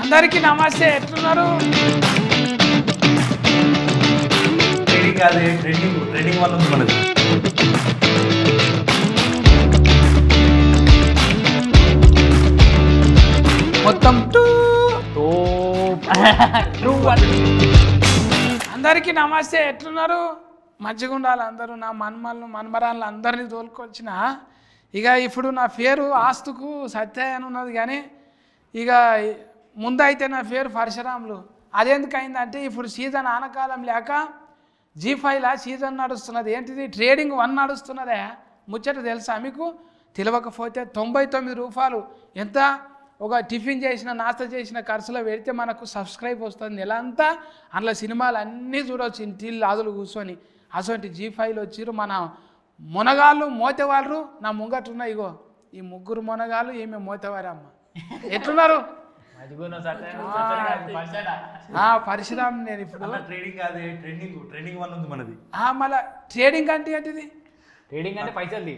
అందరికీ నమస్తే, ఎట్లున్నారు? ట్రేడింగ్ కాదు, ట్రేడింగ్ వల్ల ఉంది మనది. మొత్తం అందరికీ నమస్తే, ఎట్లున్నారు? మంచిగా ఉండాలి అందరూ. నా మన్మరాళ్ళు అందరినీ తోలుకొచ్చిన ఇక ఇప్పుడు నా పేరు ఆస్తుకు సత్య అని ఉన్నది, కానీ ఇక ముందైతే నా పేరు పరశురాములు. అదెందుకు అయిందంటే ఇప్పుడు సీజన్ ఆనకాలం లేక G5లా సీజన్ నడుస్తున్నది. ఏంటిది? ట్రేడింగ్ 1 నడుస్తున్నదే. ముచ్చట తెలుసా మీకు? తెలియకపోతే 99 రూపాయలు ఎంత ఒక టిఫిన్ చేసిన నాస్తా చేసిన ఖర్చులో పెడితే మనకు సబ్స్క్రైబ్ వస్తుంది నెల అంతా. అందులో సినిమాలు అన్నీ చూడవచ్చు ఇంటిల్లు ఆదులు కూర్చొని. అటువంటి G5లో వచ్చిర్రు మన మునగాళ్ళు మోతేవాళ్ళు. నా ముంగట్టున్న ఇగో ఈ ముగ్గురు మునగాళ్ళు, ఈమె మోతేవారి అమ్మ. ఎట్లున్నారు? పరశురామ్. నేను ఇప్పుడు ట్రేడింగ్ కాదు, ట్రేడింగ్ వల్ల ఉంది మనది. మళ్ళీ ట్రేడింగ్ అంటే ఏంటిది? ట్రేడింగ్ అంటే పైసలు.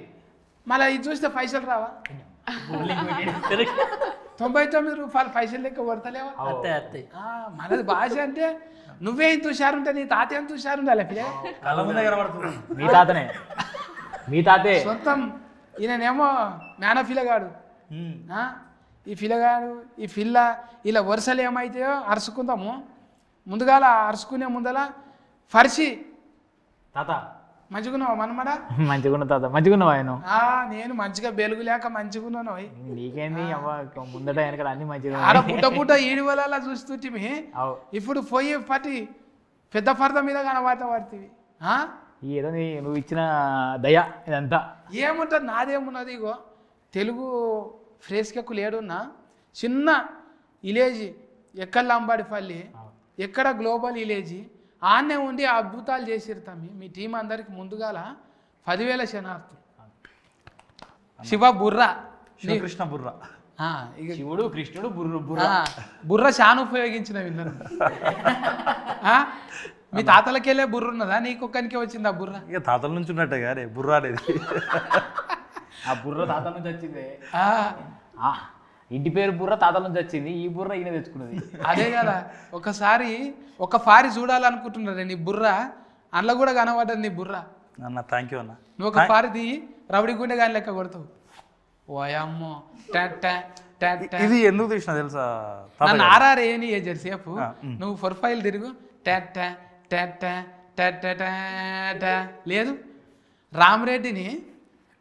మళ్ళీ ఇది చూస్తే పైసలు రావా? 99 రూపాయలు పైసలు లెక్క కొడతలేవా? మనది భాష అంటే నువ్వే ఇంత హుషారుంటే నీ తాత ఎంత హుషారుండాలి. కళ్ళ ముందే కనబడుతుంది. మీ తాతనే, మీ తాతే సొంతం. ఈయనేమో మేనఫిలగాడు. ఈ పిల్లగాడు ఈ పిల్ల ఇలా వరుసలు ఏమైతాయో అరుచుకుందాము. ముందుగాల అరుచుకునే ముందల ఫర్షి తాత మంచిగున్నావా మనమడా? మంచిగున్న తాత, మంచిగున్నావా? ఆయన నేను మంచిగా బెలుగు లేక మంచిగున్నాను. నీకేంది ముందట వెనకాల అన్ని మంచిగా ఆడ పుట్ట ఈడి వల్ల చూస్తుంటే ఇప్పుడు పోయి పట్టి పెద్ద పరద మీద కనబడతావి. ఏదో నువ్వు ఇచ్చిన దయ ఇదంతా. ఏముంటుంది? నాదేమున్నది? ఇగో తెలుగు ఫ్రేస్కెక్కు లేడున్నా చిన్న విలేజ్, ఎక్కడ లంబాడిపల్లి, ఎక్కడ గ్లోబల్ విలేజ్, ఆన్నే ఉండి అద్భుతాలు చేసిరుతాం. మీ టీం అందరికి ముందుగాల 10,000 శనార్థులు. శివ బుర్ర, కృష్ణ బుర్ర. ఇక శివుడు కృష్ణుడు బుర్ర చాలా ఉపయోగించిన విన్నారు. మీ తాతలకెళ్ళే బుర్ర ఉన్నదా? నీకొక్కనికే వచ్చింది ఆ బుర్ర? ఇక తాతల నుంచి ఉన్నట్టే గారే బుర్ర అనేది. ఆ బుర్ర తాతల నుంచి వచ్చింది. ఇంటి పేరు బుర్ర తాతల నుంచి వచ్చింది. ఈ బుర్ర ఈయన తెచ్చుకున్నది. అదే కదా. ఒకసారి ఒక ఫారి చూడాలనుకుంటున్నారే నీ బుర్ర, అందులో కూడా కనబడ్డది నీ బుర్ర. అన్న థ్యాంక్ యూ అన్న. నువ్వు ఒక ఫారిది రౌడీ గుండె కానీ లెక్క కొడతావు. ఓయమ్మో ఇది ఎందుకు తీసిన తెలుసా? నన్ను ఆర్ఆర్ ఏని జెర్సేపు నువ్వు ప్రొఫైల్ తిరుగు లేదు.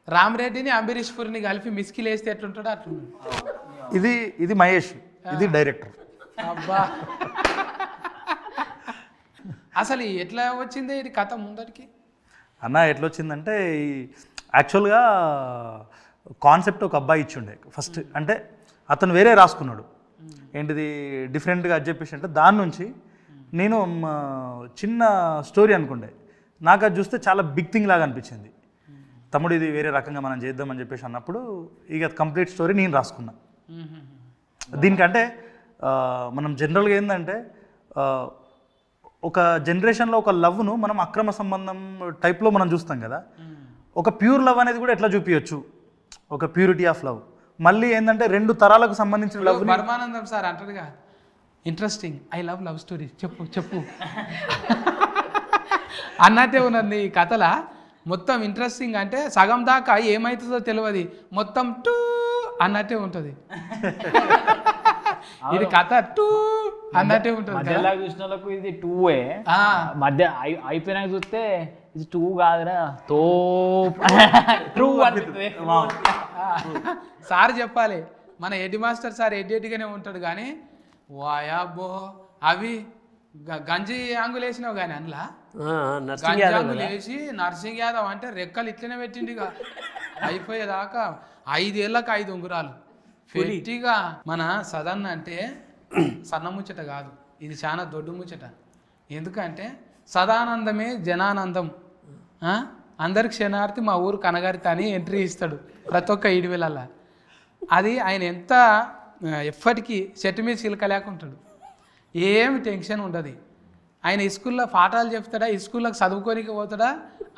రామరెడ్డిని అంబరీష్పూర్ని కలిపి మిస్కిల్ వేస్తే ఎట్లుంటాడో అట్లుంటాడు. ఇది మహేష్, ఇది డైరెక్టర్. అబ్బా, అసలు ఎట్లా వచ్చింది ఇది కథ ముందరికి? అన్న ఎట్లా వచ్చిందంటే యాక్చువల్గా కాన్సెప్ట్ ఒక అబ్బాయి ఇచ్చిండే ఫస్ట్. అంటే అతను వేరే రాసుకున్నాడు. ఏంటిది డిఫరెంట్గా అది చెప్పేసి అంటే దాని నుంచి నేను చిన్న స్టోరీ అనుకుండే. నాకు అది చూస్తే చాలా బిగ్ థింగ్ లాగా అనిపించింది. తమ్ముడు ఇది వేరే రకంగా మనం చేద్దామని చెప్పేసి అన్నప్పుడు ఇక కంప్లీట్ స్టోరీ నేను రాసుకున్నా. దీనికంటే మనం జనరల్గా ఏంటంటే ఒక జనరేషన్లో ఒక లవ్ను మనం అక్రమ సంబంధం టైప్లో మనం చూస్తాం కదా. ఒక ప్యూర్ లవ్ అనేది కూడా ఎట్లా చూపించచ్చు, ఒక ప్యూరిటీ ఆఫ్ లవ్. మళ్ళీ ఏంటంటే 2 తరాలకు సంబంధించిన లవ్. పరమానందం సార్ అంటారుగా, ఇంట్రెస్టింగ్, ఐ లవ్ స్టోరీ చెప్పు అన్నట్టే ఉన్నది ఈ కథలా. మొత్తం ఇంట్రెస్టింగ్ అంటే సగం దాకా ఏమవుతుందో తెలియదు, మొత్తం టూ అన్నట్టే ఉంటుంది. ఇది కథ టూ అన్నట్టే ఉంటుంది. చూసిన వాళ్ళకు ఇది 2ఏ, మధ్య అయిపోయినాక చూస్తే ఇది 2 కాదురా తో ట్రూ అనిపిస్తుంది. సార్ చెప్పాలి, మన హెడ్ మాస్టర్ సార్ ఎడ్గానే ఉంటాడు, కానీ వాయాబో అవి గంజి ఆంగులు వేసినావు కానీ అందులో గంజి ఆంగులు వేసి నర్సింగ్ యాదవ్ అంటే రెక్కలు ఇట్లనే పెట్టిండి. ఇక అయిపోయేదాకా 5 ఏళ్ళకి 5 ఉంగురాలు పెట్టిగా. మన సదన్న అంటే సన్న ముచ్చట కాదు, ఇది చాలా దొడ్డు ముచ్చట. ఎందుకంటే సదానందమే జనానందం. అందరికి క్షణార్థి మా ఊరు కనగారిత అని ఎంట్రీ ఇస్తాడు ప్రతి ఒక్క 7 వేలల్లా. అది ఆయన ఎంత ఎప్పటికీ చెట్టు మీద చిలక లేకుంటాడు, ఏమి టెన్షన్ ఉండదు. ఆయన స్కూల్లో పాఠాలు చెప్తాడా, స్కూల్లోకి చదువుకోనికి పోతాడా,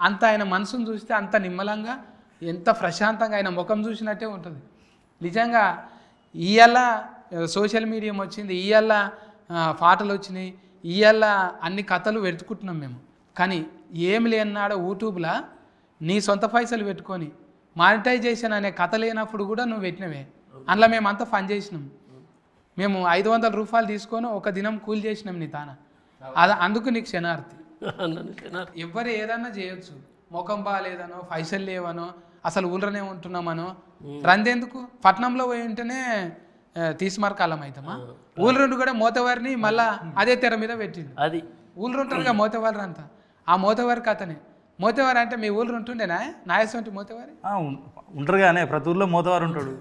అంత ఆయన మనసును చూస్తే అంత నిమ్మలంగా ఎంత ప్రశాంతంగా ఆయన ముఖం చూసినట్టే ఉంటుంది. నిజంగా ఇవాళ సోషల్ మీడియా వచ్చింది, ఇవాళ పాటలు వచ్చినాయి, ఇవాళ అన్ని కథలు వెతుకుంటున్నాం మేము. కానీ ఏం లేనాడ యూట్యూబ్లో నీ సొంత పైసలు పెట్టుకొని మానిటైజేషన్ అనే కథ లేనప్పుడు కూడా నువ్వు పెట్టినవే. అందులో మేము అంతా ఫన్ చేసినాం. మేము 500 రూపాయలు తీసుకొని ఒక దినం కూలి చేసినాం నీ తాన. అందుకు నీకు క్షణార్థి. ఎవరు ఏదన్నా చేయొచ్చు, ముఖం బాగాలేదనో పైసలు లేవనో అసలు ఊళ్ళోనే ఉంటున్నామనో రందెందుకు. పట్నంలో పోయి ఉంటేనే తీసిమార్కాలం అవుతామా. ఊళ్ళో కూడా మోతవారిని మళ్ళా అదే తెర మీద పెట్టిండు. అది ఊళ్ళో ఉంటారుగా మోతవారు అంతా, ఆ మోతవారి కథనే. మోతవారు అంటే మీ ఊళ్ళో ఉంటుండేనా నాయసంటి మోతవారి? ఉంటారు కానీ ప్రతి ఊర్లో మోతవారు ఉంటాడు,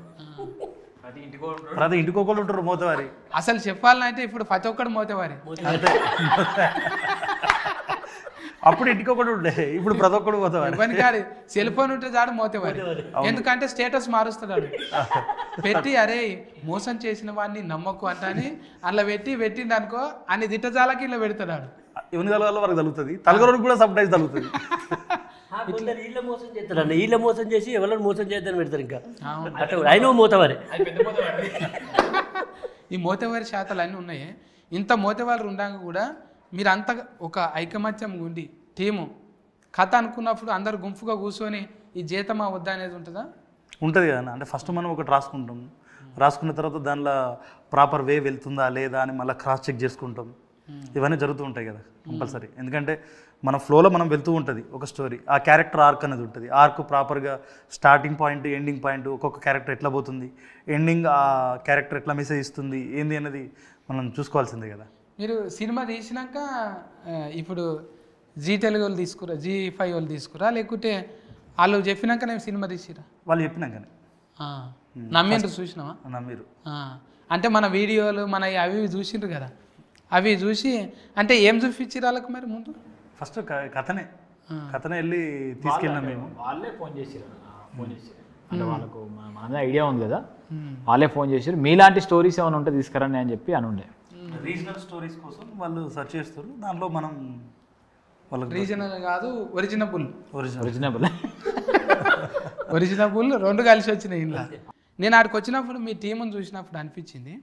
ప్రతి ఇంటికి ఒకళ్ళు ఉంటారు మోతవారి. అసలు చెప్పాలంటే ఇప్పుడు ప్రతి ఒక్కడు మోతవారి. అప్పుడు ఇంటికి ఒకటి ఉండే, ఇప్పుడు ప్రతి ఒక్కడు మోతవారి. ఇవన్నీ కాదు, సెల్ ఫోన్ ఉంటే చాడు మోతవారి. ఎందుకంటే స్టేటస్ మారుస్తున్నాడు పెట్టి, అరే మోసం చేసిన వాడిని నమ్మకు అంటని అట్లా పెట్టింది అనుకో, అన్ని దిట్టజాలకి ఇలా పెడతాడు. ఎవరి తలగల వరకు తగులుతుంది, తలగరకు కూడా సమ్ టైమ్స్ తగులుతుంది. కొందరు వీళ్ళ మోసం చేస్తారండి, వీళ్ళ మోసం చేసి ఎవరైనా మోసం చేద్దని పెడతారు. ఇంకా అట్లా ఆయన మోతవారే. ఈ మోతవారి శాతాలు అన్నీ ఉన్నాయి. ఇంత మోతవారు ఉండగా కూడా మీరు అంత ఒక ఐకమత్యం ఉండి టీము కథ అనుకున్నప్పుడు అందరు గుంపుగా కూర్చొని ఈ జీతమా వద్దా అనేది ఉంటుందా? ఉంటుంది కదా. అంటే ఫస్ట్ మనం ఒకటి రాసుకుంటాం, రాసుకున్న తర్వాత దానిలో ప్రాపర్ వే వెళ్తుందా లేదా అని మళ్ళీ క్రాస్ చెక్ చేసుకుంటాం. ఇవన్నీ జరుగుతూ ఉంటాయి కదా కంపల్సరీ. ఎందుకంటే మన ఫ్లోలో మనం వెళ్తూ ఉంటుంది ఒక స్టోరీ. ఆ క్యారెక్టర్ ఆర్క్ అనేది ఉంటుంది. ఆర్క్ ప్రాపర్గా స్టార్టింగ్ పాయింట్ ఎండింగ్ పాయింట్, ఒక్కొక్క క్యారెక్టర్ ఎట్లా పోతుంది, ఎండింగ్ ఆ క్యారెక్టర్ ఎట్లా మెసేజ్ ఇస్తుంది ఏంది అనేది మనం చూసుకోవాల్సిందే కదా. మీరు సినిమా తీసినాక ఇప్పుడు జీ తెలుగు వాళ్ళు తీసుకురా, Zee5 వాళ్ళు తీసుకురా, లేకుంటే వాళ్ళు చెప్పినాక నేను సినిమా తీసిరా? వాళ్ళు చెప్పినాకనే నమ్మిండ్రు, చూసినావా? నమ్మిరు. అంటే మన వీడియోలు మన అవి చూసిండ్రు కదా, అవి చూసి అంటే ఏం చూపించారు వాళ్ళకి మరి ముందు? ఫస్ట్ కథనే వెళ్ళి తీసుకెళ్ళినాం మేము. వాళ్ళే ఫోన్ చేసారు అంటే వాళ్ళకు మన ఐడియా ఉంది కదా, వాళ్ళే ఫోన్ చేశారు. మీలాంటి స్టోరీస్ ఏమైనా ఉంటే తీసుకురండి అని చెప్పి అని ఉండే. రీజనల్ స్టోరీస్ కోసం వాళ్ళు సెర్చ్ చేస్తారు. దాంట్లో మనం వాళ్ళకి రీజనల్ కాదు, ఒరిజినబుల్ ఒరిజినబుల్ రెండు కలిసి వచ్చినాయి ఇంట్లో. నేను ఆడికి వచ్చినప్పుడు మీ టీముని చూసినప్పుడు అనిపించింది,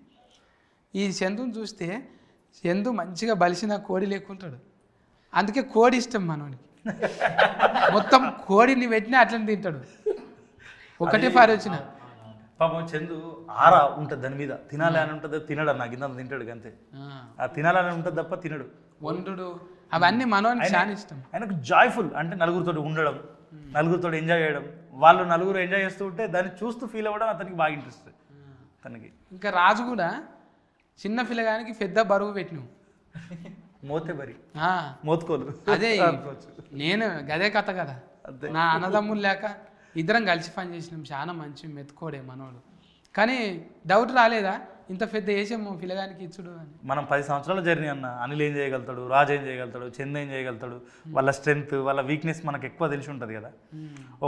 ఈ చందుని చూస్తే చందు మంచిగా బలిసిన కోడి లేకుంటాడు. అందుకే కోడి ఇష్టం మనోనికి. మొత్తం కోడిని పెట్టినా అట్లనే తింటాడు. ఒకటే పారి వచ్చిన పాపం చందు ఆరా ఉంటుంది దాని మీద. తినాలి అని ఉంటుంది, తినడు. నాకు ఇంత తింటాడు అంతే. ఆ తినాలని ఉంటుంది తప్ప తినడు. వండుడు అవన్నీ మనోనికి చాలా ఇష్టం. ఆయనకు జాయ్ఫుల్ అంటే నలుగురితో ఉండడం, నలుగురితో ఎంజాయ్ చేయడం. వాళ్ళు నలుగురు ఎంజాయ్ చేస్తూ ఉంటే దాన్ని చూస్తూ ఫీల్ అవ్వడం అతనికి బాగా ఇంట్రెస్ట్ తనకి. ఇంకా రాజు కూడా చిన్న పిల్లగానికి పెద్ద బరువు పెట్టినావు. మోతేబరి మోత్కోలు. అదే నేను గదే కథ కదా. నా అన్నదమ్ములు లేక ఇద్దరం కలిసి పని చేసినాం. చాలా మంచి మెతుకోడే మనోడు. కానీ డౌట్ రాలేదా ఇంత పెద్ద వేసాము పిల్లగానికి ఇచ్చుడు అని? మనం 10 సంవత్సరాల జర్నీ అన్న. అనిల్ ఏం చేయగలుగుతాడు, రాజు ఏం చేయగలుగుతాడు, చందు ఏం చేయగలుగుతాడు, వాళ్ళ స్ట్రెంగ్త్ వాళ్ళ వీక్నెస్ మనకు ఎక్కువ తెలిసి ఉంటుంది కదా.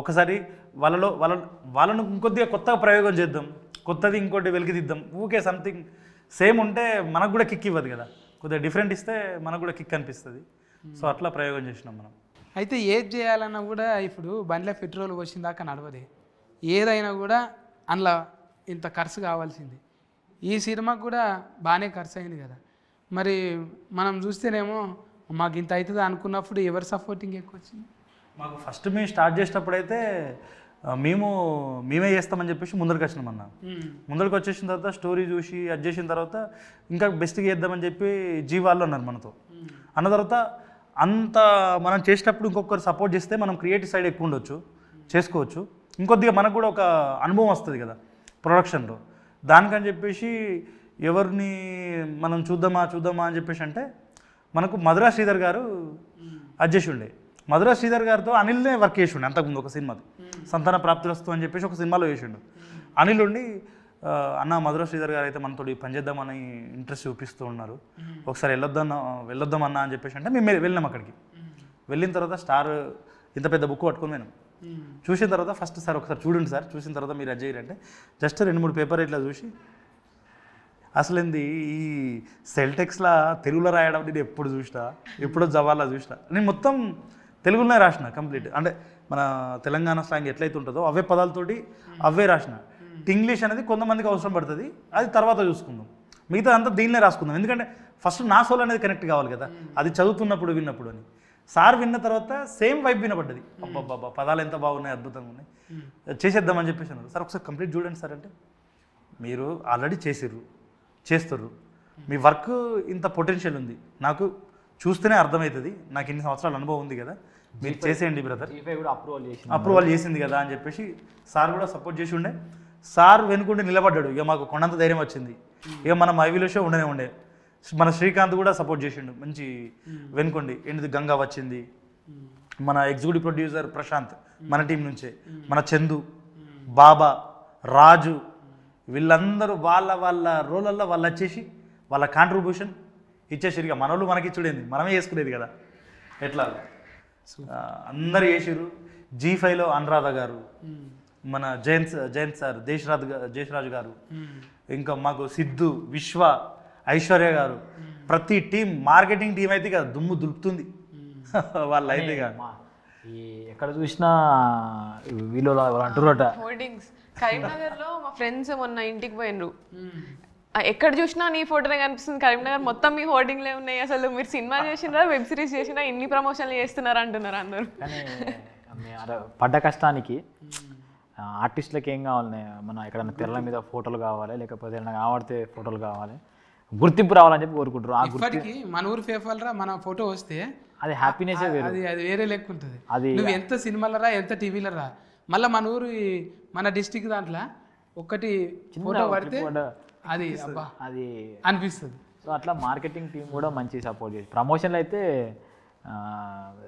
ఒకసారి వాళ్ళను ఇంకొద్దిగా కొత్తగా ప్రయోగం చేద్దాం, కొత్తది ఇంకోటి వెలికిదిద్దాం. ఊకే సంథింగ్ సేమ్ ఉంటే మనకు కూడా కిక్ ఇవ్వదు కదా. కొద్దిగా డిఫరెంట్ ఇస్తే మనకు కూడా కిక్ అనిపిస్తుంది. సో అట్లా ప్రయోగం చేసినాం మనం. అయితే ఏది చేయాలన్నా కూడా ఇప్పుడు బండిలో పెట్రోల్ పోసిన దాకా నడవదే. ఏదైనా కూడా అందులో ఇంత ఖర్చు కావాల్సింది. ఈ సినిమాకు కూడా బాగానే ఖర్చు అయింది కదా. మరి మనం చూస్తేనేమో మాకు ఇంత అవుతుంది అనుకున్నప్పుడు ఎవరు సపోర్టింగ్ ఎక్కువ వచ్చింది? మాకు ఫస్ట్ మేము స్టార్ట్ చేసేటప్పుడు అయితే మేమే చేస్తామని చెప్పేసి ముందరికి వచ్చినాం అన్న. ముందరికి వచ్చేసిన తర్వాత స్టోరీ చూసి అది చేసిన తర్వాత ఇంకా బెస్ట్గా చేద్దామని చెప్పి వాళ్ళు అన్నారు మనతో. అన్న తర్వాత అంత మనం చేసేటప్పుడు ఇంకొకరు సపోర్ట్ చేస్తే మనం క్రియేటివ్ సైడ్ ఎక్కువ ఉండొచ్చు, చేసుకోవచ్చు. ఇంకొద్దిగా మనకు కూడా ఒక అనుభవం వస్తుంది కదా ప్రొడక్షన్లో. దానికని చెప్పేసి ఎవరిని మనం చూద్దామా అని చెప్పేసి అంటే మనకు మధురా శ్రీధర్ గారు అది చేసి ఉండే. మధురా శ్రీధర్ గారితో అనిల్నే వర్క్ చేసి ఉండే అంతకుముందు ఒక సినిమాది సంతాన ప్రాప్తిరస్తు అని చెప్పేసి ఒక సినిమాలో చేసిండు. అనిల్ ఉండి అన్న మధురా శ్రీధర్ గారు అయితే మనతో పనిచేద్దామని ఇంట్రెస్ట్ చూపిస్తూ ఉన్నారు, ఒకసారి వెళ్ళొద్దామన్నా అని చెప్పేసి అంటే మేము వెళ్ళినాం. అక్కడికి వెళ్ళిన తర్వాత స్టార్ ఇంత పెద్ద బుక్ పట్టుకొని పోయినాం. చూసిన తర్వాత ఫస్ట్ సార్ ఒకసారి చూడండి సార్, చూసిన తర్వాత మీరు అది చేయాలంటే జస్ట్ 2-3 పేపర్ ఇట్లా చూసి అసలు ఏంది ఈ సెల్టెక్స్లా తెలుగులో రాయడం నేను ఎప్పుడు చూసినా, ఎప్పుడో జవాలా చూసినా. నేను మొత్తం తెలుగులోనే రాసిన కంప్లీట్. అంటే మన తెలంగాణ స్లాంగ్ ఎట్లయితే ఉంటుందో అవే పదాలతోటి అవే రాసిన. ఇంగ్లీష్ అనేది కొంతమందికి అవసరం పడుతుంది, అది తర్వాత చూసుకుందాం. మిగతా అంతా దీనిలో రాసుకుందాం. ఎందుకంటే ఫస్ట్ నా సోల్ అనేది కనెక్ట్ కావాలి కదా, అది చదువుతున్నప్పుడు విన్నప్పుడు అని. సార్ విన్న తర్వాత సేమ్ వైబ్ వినపడ్డది. అబ్బాబ్బా పదాలు ఎంత బాగున్నాయి, అద్భుతంగా ఉన్నాయి, చేసేద్దామని చెప్పేసి అన్నారు. సార్ ఒకసారి కంప్లీట్ చూడండి సార్ అంటే, మీరు ఆల్రెడీ చేస్తుర్రు, మీ వర్క్ ఇంత పొటెన్షియల్ ఉంది, నాకు చూస్తేనే అర్థమవుతుంది, నాకు ఇన్ని సంవత్సరాల అనుభవం ఉంది కదా, మీరు చేసేయండి బ్రదర్, అప్రూవల్ చేసింది కదా అని చెప్పేసి సార్ కూడా సపోర్ట్ చేసి ఉండే. సార్ వెనుకుంటే నిలబడ్డాడు, ఇక మాకు కొండంత ధైర్యం వచ్చింది. ఇక మనం ఐవీలో షో ఉండే మన శ్రీకాంత్ కూడా సపోర్ట్ చేసిండు, మంచి వెనుకోండి. ఏంటిది గంగా వచ్చింది, మన ఎగ్జిక్యూటివ్ ప్రొడ్యూసర్ ప్రశాంత్ మన టీం నుంచే, మన చందు, బాబా, రాజు, వీళ్ళందరూ వాళ్ళ వాళ్ళ రోలల్లో వాళ్ళు వచ్చేసి వాళ్ళ కాంట్రిబ్యూషన్ ఇచ్చేసారు. ఇక మనోళ్ళు మనకి ఇచ్చుడేంది, మనమే చేసుకునేది కదా ఎట్లా, అందరు చేసిర్రు. G5లో అనురాధ గారు, మన జయంత్ సార్, దేశరాజు గారు, ఇంకా మాకు సిద్ధు, విశ్వ, ఐశ్వర్య గారు, ప్రతి టీం, మార్కెటింగ్ టీం అయితే ఇక దుమ్ము దులుపుతుంది వాళ్ళు అయితే ఇక. ఎక్కడ చూసినా వీళ్ళు అంటున్నట హోర్డింగ్స్. కరీంనగర్లో మా ఫ్రెండ్స్ మొన్న ఇంటికి పోయినరు, ఎక్కడ చూసినా నీ ఫోటోనే కనిపిస్తుంది, కరీంనగర్ మొత్తం మీ హోర్డింగ్లే ఉన్నాయి, అసలు మీరు సినిమా చేసినా వెబ్ సిరీస్ చేసినా ఇన్ని ప్రమోషన్లు చేస్తున్నారు అంటున్నారు అందరూ. కానీ పడ్డ కష్టానికి ఆర్టిస్టులకి ఏం కావాలి, మన ఎక్కడన్నా తెరల మీద ఫోటోలు కావాలి, లేకపోతే ఏదైనా ఆడితే ఫోటోలు కావాలి, గుర్తింపు రావాలని చెప్పి కోరుకుంటారు. ఇప్పటికి మన ఊరు పేపర్రా మన ఫోటో వస్తే అది హ్యాపీనెస్ వేరు, అది వేరే లెక్క ఉంటుంది. అది నువ్వు ఎంత సినిమాలరా ఎంత టీవీలరా, మళ్ళీ మన ఊరు మన డిస్టిక్ దాంట్లో ఒక్కటి ఫోటో పడితే అది అబ్బా అది అనిపిస్తుంది. సో అట్లా మార్కెటింగ్ టీం కూడా మంచి సపోర్ట్ చేసి, ప్రమోషన్లు అయితే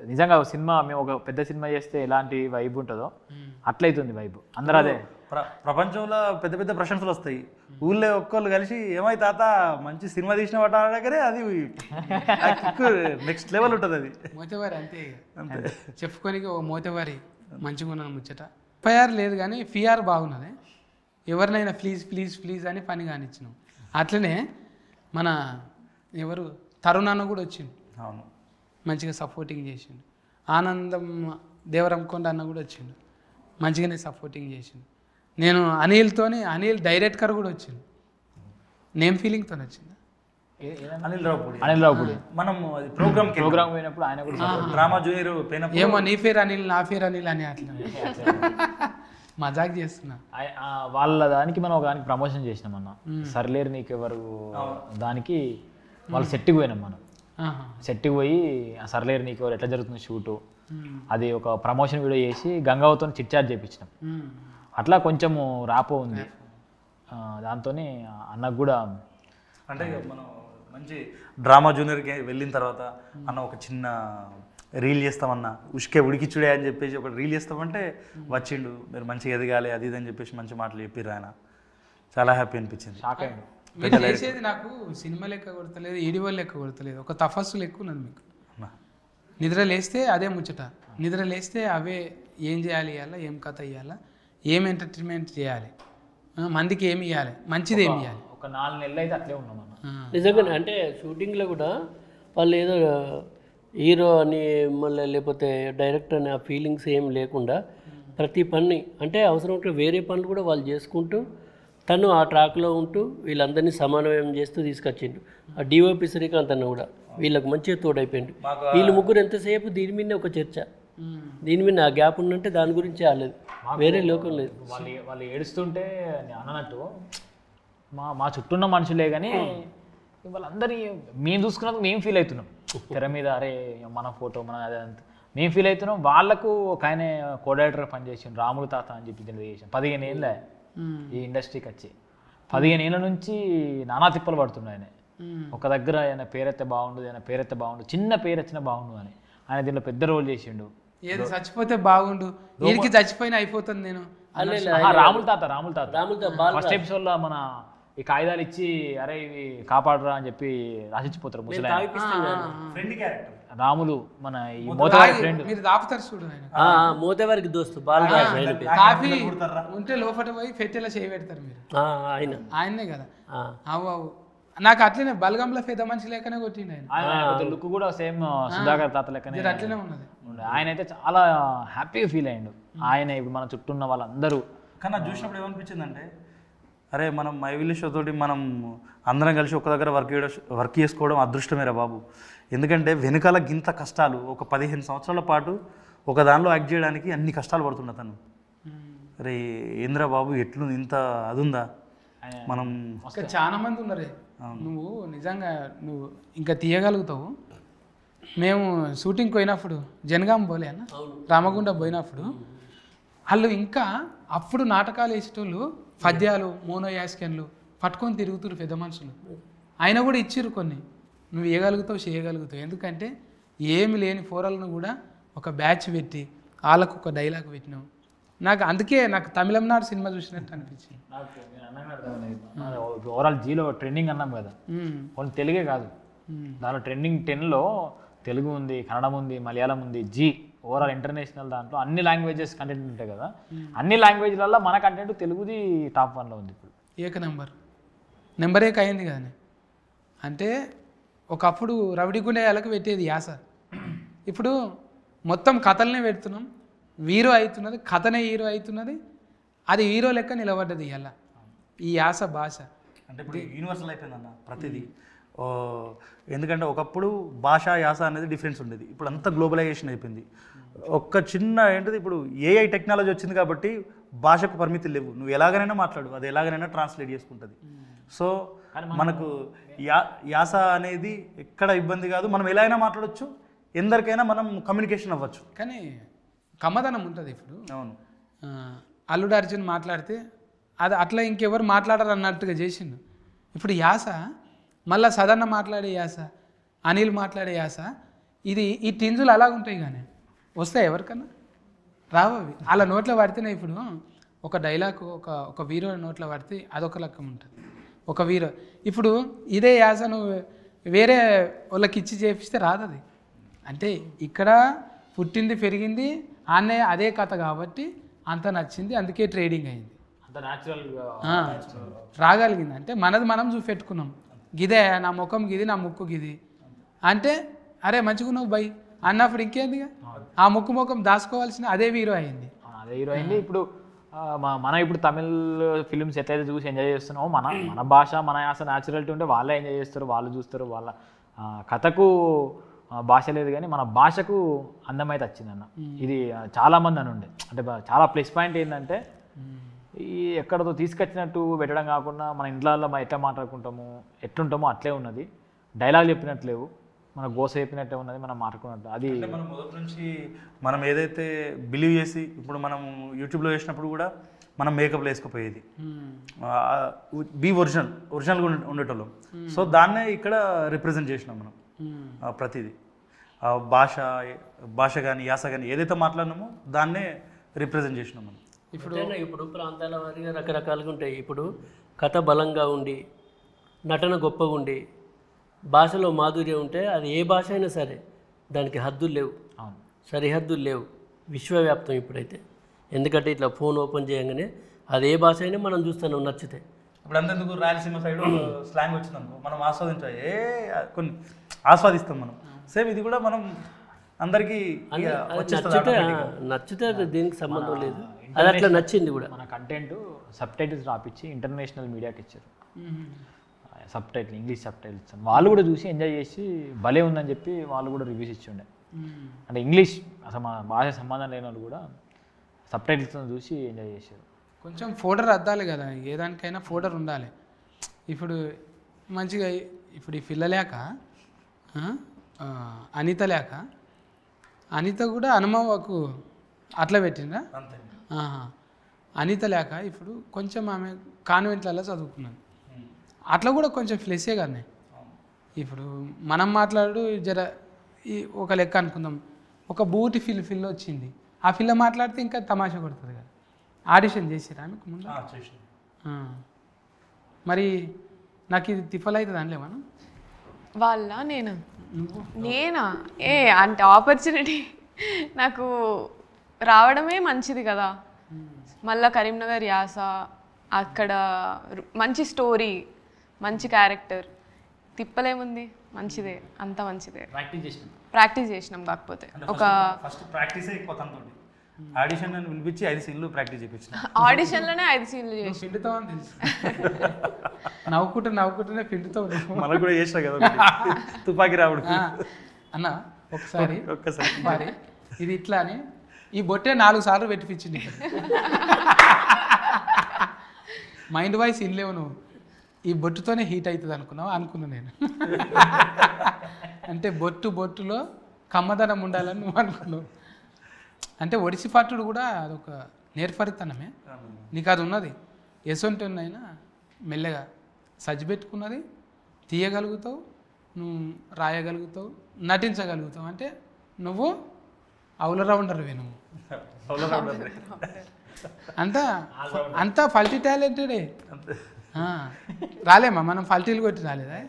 నిజంగా సినిమా మేము ఒక పెద్ద సినిమా చేస్తే ఎలాంటి వైబ్ ఉంటుందో అట్లయితుంది వైబ్. అందరూ అదే ప్రపంచంలో పెద్ద పెద్ద ప్రశంసలు వస్తాయి, ఊళ్ళో ఒక్కళ్ళు కలిసి ఏమై తాత మంచి సినిమా తీసిన వాట దగ్గరే అది నెక్స్ట్ లెవెల్ ఉంటుంది. అది మోతేవారి అంతే చెప్పుకొని ఓ మోతేవారి మంచిగా ఉన్నాను ముచ్చట. ఎఫ్ఐఆర్ లేదు కానీ ఫిఆర్ బాగున్నది, ఎవరినైనా ప్లీజ్ ప్లీజ్ ప్లీజ్ అని పని కానిచ్చినాం. అట్లనే మన ఎవరు తరుణ్ అన్న కూడా వచ్చిండు, అవును మంచిగా సపోర్టింగ్ చేసిండు. ఆనందం దేవరంకొండ అన్న కూడా వచ్చిండు, మంచిగానే సపోర్టింగ్ చేసిండు. నేను అనిల్ డైరెక్టర్ కూడా వచ్చిండు, నేమ్ ఫీలింగ్తో వచ్చింది. అనిల్ రావుపూడి మనం అది ప్రోగ్రామ్ పోయినప్పుడు ఆయన కూడా డ్రామా జూనియర్ పోయినప్పుడు ఏమో నీ పేరు అనిల్ నా పేరు అనిల్ అని అట్లా మజాక్ చేస్తున్నా. వాళ్ళ దానికి మనం ఒక దానికి ప్రమోషన్ చేసినాం అన్న, సర్లేరు నీకెవరు దానికి వాళ్ళు సెట్కి పోయినాం. మనం సెట్కి పోయి ఆ సర్లేరు నీకెవరు ఎట్లా జరుగుతుంది షూటు, అది ఒక ప్రమోషన్ వీడియో చేసి గంగావతో చిట్ చాట్ చేయించినాం. అట్లా కొంచెము రాపో ఉంది దాంతో. అన్నకు కూడా అంటే మనం మంచి డ్రామా జూనియర్కి వెళ్ళిన తర్వాత అన్న ఒక చిన్న రీల్ చేస్తామన్నా, ఉష్కే ఉడికిచ్చుడే అని చెప్పేసి ఒక రీల్ చేస్తామంటే వచ్చిండు, మీరు మంచిగా ఎదగాలి అది ఇది అని చెప్పేసి మంచి మాటలు చెప్పిర్రు ఆయన. చాలా హ్యాపీ అనిపించింది. షాక్ అయ్యాడు. మీరు చేసేది నాకు సినిమా లెక్క కొడతలేదు, ఈడివల్ లెక్క కొడతలేదు, ఒక తపస్సు లెక్క ఉన్నది మీకు. నిద్ర లేస్తే అదే ముచ్చట, నిద్ర లేస్తే అవే ఏం చేయాలి ఇవ్వాలా, ఏం కథ ఇవ్వాలా, ఏం ఎంటర్టైన్మెంట్ చేయాలి, మందికి ఏమి ఇవ్వాలి, మంచిది ఏమి ఇవ్వాలి. ఒక 4 నెలలు అయితే అట్లే ఉన్నాం అన్న. నిజంగానే అంటే షూటింగ్లో కూడా వాళ్ళు ఏదో హీరో అని మళ్ళీ లేకపోతే డైరెక్టర్ అని ఆ ఫీలింగ్స్ ఏం లేకుండా ప్రతి పని అంటే అవసరం ఉంటే వేరే పనులు కూడా వాళ్ళు చేసుకుంటూ తను ఆ ట్రాక్లో ఉంటూ వీళ్ళందరినీ సమన్వయం చేస్తూ తీసుకొచ్చిండు. ఆ డిఓపి శ్రీకాంత్ అన్న కూడా వీళ్ళకి మంచిగా తోడైపోయిండు. వీళ్ళు ముగ్గురు ఎంతసేపు దీని మీదనే ఒక చర్చ, దీని మీద ఆ గ్యాప్ ఉన్నంటే దాని గురించి ఆలేదు, వేరే లోకం లేదు. వాళ్ళు ఏడుస్తుంటే అన్నట్టు మా చుట్టూ ఉన్న మనుషులే కానీ వాళ్ళందరినీ మేము చూసుకున్నందుకు మేము ఫీల్ అవుతున్నాం. తెర మీద అరే మన ఫోటో మన అదే అంత మేము ఫీల్ అవుతున్నాం. వాళ్ళకు ఒక ఆయన కోడైరెక్టర్ పనిచేసాను రాములు తాత అని చెప్పి చేసాను. 15 ఏళ్ళే ఈ ఇండస్ట్రీకి వచ్చి, 15 ఏళ్ళ నుంచి నానా తిప్పలు పడుతున్నాయి. ఆయన ఒక దగ్గర ఆయన పేరైతే బాగుండు, ఆయన పేరైతే బాగుండు, చిన్న పేరు వచ్చినా బాగుండు అని ఆయన దీనిలో పెద్ద రోల్ చేసిండు. ఏది చచ్చిపోతే బాగుండు, వీరికి చచ్చిపోయినా అయిపోతుంది. నేను రాములు తాత ఫస్ట్ ఎపిసోడ్లో మన ఈ కాగితాలు ఇచ్చి అరే ఇవి కాపాడరా అని చెప్పి రాసిచ్చిపోతారు ముసలి రాములు, మన ఈ మోతవారి ఫ్రెండ్. మీరు దాపుతారు చూడు, మోతవారికి దోస్తు కాఫీ ఉంటే లోపల పోయి పెట్టేలా చేయి పెడతారు మీరు, ఆయన్నే కదా. అవు నాకు అట్లనే బలగంలో పెద్ద మనిషి లేకనే కొట్టిండు ఆయన. లుక్ కూడా సేమ్ సుధాకర్ తాత లెక్కనే అట్లనే ఉన్నది. ఆయన అయితే చాలా హ్యాపీగా ఫీల్ అయ్యిండు. ఆయన ఇప్పుడు మన చుట్టూ ఉన్న వాళ్ళందరూ కానీ అది చూసినప్పుడు ఏమనిపించిందంటే అరే మనం మై విలేజ్ షో తోటి మనం అందరం కలిసి ఒక దగ్గర వర్క్ చేసుకోవడం అదృష్టమేరా బాబు. ఎందుకంటే వెనకాల గింత కష్టాలు ఒక 15 సంవత్సరాల పాటు ఒక దానిలో యాక్ట్ చేయడానికి అన్ని కష్టాలు పడుతున్నా తను. అరే ఏంద్రా బాబు ఎట్లు ఇంత అదుందా మనం. ఇంకా చాలా మంది ఉన్నారే, నువ్వు నిజంగా నువ్వు ఇంకా తీయగలుగుతావు. మేము షూటింగ్కి పోయినప్పుడు జనగాం పోలే అన్న, రామగుండం పోయినప్పుడు వాళ్ళు ఇంకా అప్పుడు నాటకాలు వేసేటోళ్ళు పద్యాలు మోనో యాస్కెన్లు పట్టుకొని తిరుగుతురు పెద్ద మనుషులు. అయినా కూడా ఇచ్చిర్రు కొన్ని. నువ్వు ఇవ్వగలుగుతావు చేయగలుగుతావు. ఎందుకంటే ఏమి లేని ఫోరల్ను కూడా ఒక బ్యాచ్ పెట్టి వాళ్ళకు ఒక డైలాగ్ పెట్టినావు. నాకు అందుకే నాకు తమిళనాడు సినిమా చూసినట్టు అనిపించింది. ఓవరాల్ జీలో ట్రెండింగ్ అన్నాం కదా, కొన్ని తెలుగే కాదు, దానిలో ట్రెండింగ్ 10లో తెలుగు ఉంది, కన్నడం ఉంది, మలయాళం ఉంది, జీ ఓవరాల్ ఇంటర్నేషనల్ దాంట్లో అన్ని లాంగ్వేజెస్ కంటెంట్ ఉంటాయి కదా. అన్ని లాంగ్వేజ్లలో మన కంటెంట్ తెలుగుది టాప్ 1లో ఉంది ఇప్పుడు. నెంబర్ ఏక అయింది కదా. అంటే ఒకప్పుడు రవిడిగుండేయాలకు పెట్టేది యాస, ఇప్పుడు మొత్తం కథలనే పెడుతున్నాం. హీరో అవుతున్నది, కథనే హీరో అవుతున్నది, అది హీరో లెక్క నిలబడ్డది ఇలా ఈ యాస భాష. అంటే ఇప్పుడు యూనివర్సల్ అయిపోయిందన్న ప్రతిదీ. ఎందుకంటే ఒకప్పుడు భాష యాస అనేది డిఫరెన్స్ ఉండేది, ఇప్పుడు అంతా గ్లోబలైజేషన్ అయిపోయింది. ఒక్క చిన్న ఏంటిది ఇప్పుడు ఏఐ టెక్నాలజీ వచ్చింది కాబట్టి భాషకు పరిమితులు లేవు, నువ్వు ఎలాగైనా మాట్లాడు, అది ఎలాగైనా ట్రాన్స్లేట్ చేసుకుంటుంది. సో మనకు యాస అనేది ఎక్కడ ఇబ్బంది కాదు, మనం ఎలా అయినా మాట్లాడచ్చు, ఎందరికైనా మనం కమ్యూనికేషన్ అవ్వచ్చు. కానీ కమ్మదనం ఉంటుంది. ఇప్పుడు అవును, అల్లుడు అర్జున్ మాట్లాడితే అది అట్లా ఇంకెవరు మాట్లాడరు అన్నట్టుగా చేసిండు. ఇప్పుడు యాస మళ్ళీ సదన్న మాట్లాడే యాస, అనిల్ మాట్లాడే యాస, ఇది ఈ టింజులు అలాగుంటాయి. కానీ వస్తాయి ఎవరికన్నా రావవి. అలా నోట్లో పడితేనే ఇప్పుడు ఒక డైలాగ్ ఒక హీరో నోట్లో పడితే అదొక లెక్క ఉంటుంది. ఒక హీరో ఇప్పుడు ఇదే యాస నువ్వు వేరే వాళ్ళకి ఇచ్చి చేపిస్తే రాదు అది. అంటే ఇక్కడ పుట్టింది పెరిగింది ఆనే అదే కథ కాబట్టి అంత నచ్చింది, అందుకే ట్రేడింగ్ అయింది, అంత న్యాచురల్గా రాగలిగింది. అంటే మనది మనం చూపెట్టుకున్నాం, గిదే నా ముఖం గిది, నా ముక్కు గిది అంటే అరే మంచిగున్నావు బై అన్నప్పుడు ఇంకేందిగా ఆ ముఖం దాచుకోవాల్సిన అదే హీరో అయింది. అదే హీరో అయింది. ఇప్పుడు మనం ఇప్పుడు తమిళ్ ఫిలిమ్స్ ఎట్లయితే చూసి ఎంజాయ్ చేస్తున్నామో మన భాష మన యాస న్యాచురాలిటీ ఉంటే వాళ్ళే ఎంజాయ్ చేస్తారు, వాళ్ళు చూస్తారు. వాళ్ళ కథకు భాష లేదు కానీ మన భాషకు అందమైతే వచ్చిందన్న. ఇది చాలామంది అని ఉండే, అంటే చాలా ప్లస్ పాయింట్ ఏంటంటే ఈ ఎక్కడతో తీసుకొచ్చినట్టు పెట్టడం కాకుండా మన ఇంట్లో ఎట్లా మాట్లాడుకుంటాము ఎట్లుంటామో అట్లే ఉన్నది. డైలాగ్ చెప్పినట్లేవు, మన గోస చెప్పినట్టే ఉన్నది, మనం మాట్లాడుకున్నట్టు. అది మనం మొదటి నుంచి మనం ఏదైతే బిలీవ్ చేసి ఇప్పుడు మనం యూట్యూబ్లో చేసినప్పుడు కూడా మనం మేకప్లో వేసుకుపోయేది బీ ఒరిజినల్గా ఉండేటోళ్ళం. సో దాన్నే ఇక్కడ రిప్రజెంట్ చేసినాం మనం. ప్రతిదీ భాష కానీ యాస కానీ ఏదైతే మాట్లాడినామో దాన్నే రిప్రజెంట్ చేసినాం మనం. ఇప్పుడు ప్రాంతాల వారిగా రకరకాలుగా ఉంటాయి. ఇప్పుడు కథ బలంగా ఉండి నటన గొప్పగా ఉండి భాషలో మాధుర్యం ఉంటే అది ఏ భాష అయినా సరే దానికి హద్దులు లేవు, సరిహద్దులు లేవు, విశ్వవ్యాప్తం ఇప్పుడైతే. ఎందుకంటే ఇట్లా ఫోన్ ఓపెన్ చేయగానే అది ఏ భాష అయినా మనం చూస్తున్నాం నచ్చితే. ఇప్పుడు అంతెందుకు రాయలసీమ సైడ్ స్లాంగ్ వచ్చిందనుకో మనం కొన్ని ఆస్వాదిస్తాం మనం. సేమ్ ఇది కూడా మనం అందరికీ నచ్చితే దీనికి సంబంధం లేదు, అది అట్లా నచ్చింది కూడా. మన కంటెంట్ సబ్ టైటిల్స్ రాపిచ్చి ఇంటర్నేషనల్ మీడియాకి ఇచ్చారు, sub title English sub titles. వాళ్ళు కూడా చూసి ఎంజాయ్ చేసి భలే ఉందని చెప్పి వాళ్ళు కూడా రివ్యూస్ ఇచ్చిండే. అంటే ఇంగ్లీష్ అసలు మన భాష సంబంధం లేని వాళ్ళు కూడా సబ్ టైటిల్స్ చూసి ఎంజాయ్ చేశారు. కొంచెం ఫోల్డర్ అద్దాలి కదా, ఏ దానికైనా ఫోల్డర్ ఉండాలి. ఇప్పుడు మంచిగా ఇప్పుడు ఈ పిల్ల లేక అనిత లేక అనిత కూడా హనుమవ్వకు అట్లా పెట్టిందా? అనిత లేక ఇప్పుడు కొంచెం ఆమె కాన్వెంట్లలో చదువుకున్నది, అట్లా కూడా కొంచెం ఫ్లెస్సే కానీ. ఇప్పుడు మనం మాట్లాడు జర ఈ ఒక లెక్క అనుకుందాం, ఒక బూటి ఫిల్ వచ్చింది, ఆ పిల్ల మాట్లాడితే ఇంకా తమాషా కొడుతుంది కదా. ఆడిషన్ చేసిరా ఆమెకు ముందు? మరి నాకు ఇది తిప్పలవుతుంది అనలే మనం వాళ్ళ నేనా అంటే ఆపర్చునిటీ నాకు రావడమే మంచిది కదా. మళ్ళా కరీంనగర్ యాస, అక్కడ మంచి స్టోరీ, మంచి క్యారెక్టర్, తిప్పలేముంది, మంచిదే, అంత మంచిదే. ప్రాక్టీస్ చేసినాం. కాకపోతే ఒక ఫస్ట్ ప్రాక్టీసే ఎక్కువ తనతోటి. ఆడిషన్ అని పిలిపించి 5 సీన్లు ప్రాక్టీస్ చేయించిన. ఆడిషన్లోనే 5 సీన్లు చేసి పిండుతావు అని తెలుసు. నవ్వుకుంటూనే పిండుతావు నువ్వు. మనకు కూడా చేసినా కదా ఒకటి. తుపాకి రావుడు. అన్న ఒక్కసారి ఒక్కసారి ఇది ఇట్లా అని ఈ బొట్టే 4 సార్లు పెట్టిపించింది. మైండ్ వాయిస్ ఇల్లేవు నువ్వు. ఈ బొట్టుతోనే హీట్ అవుతుంది అనుకున్నా నేను. అంటే బొట్టులో కమ్మదనం ఉండాలని నువ్వు అనుకున్నావు. అంటే ఒడిసి పట్టుడు కూడా అదొక నేర్పరితనమే. నీకు అది ఉన్నది. ఎసొంటి ఉన్నాయినా మెల్లగా సజ్జి పెట్టుకున్నది తీయగలుగుతావు, నువ్వు రాయగలుగుతావు, నటించగలుగుతావు. అంటే నువ్వు ఆల్రౌండర్వే నువ్వు. అంతా ఫల్టీ టాలెంటెడే. రాలేమా మనం ఫల్టీలు కొట్టి రాలేదా?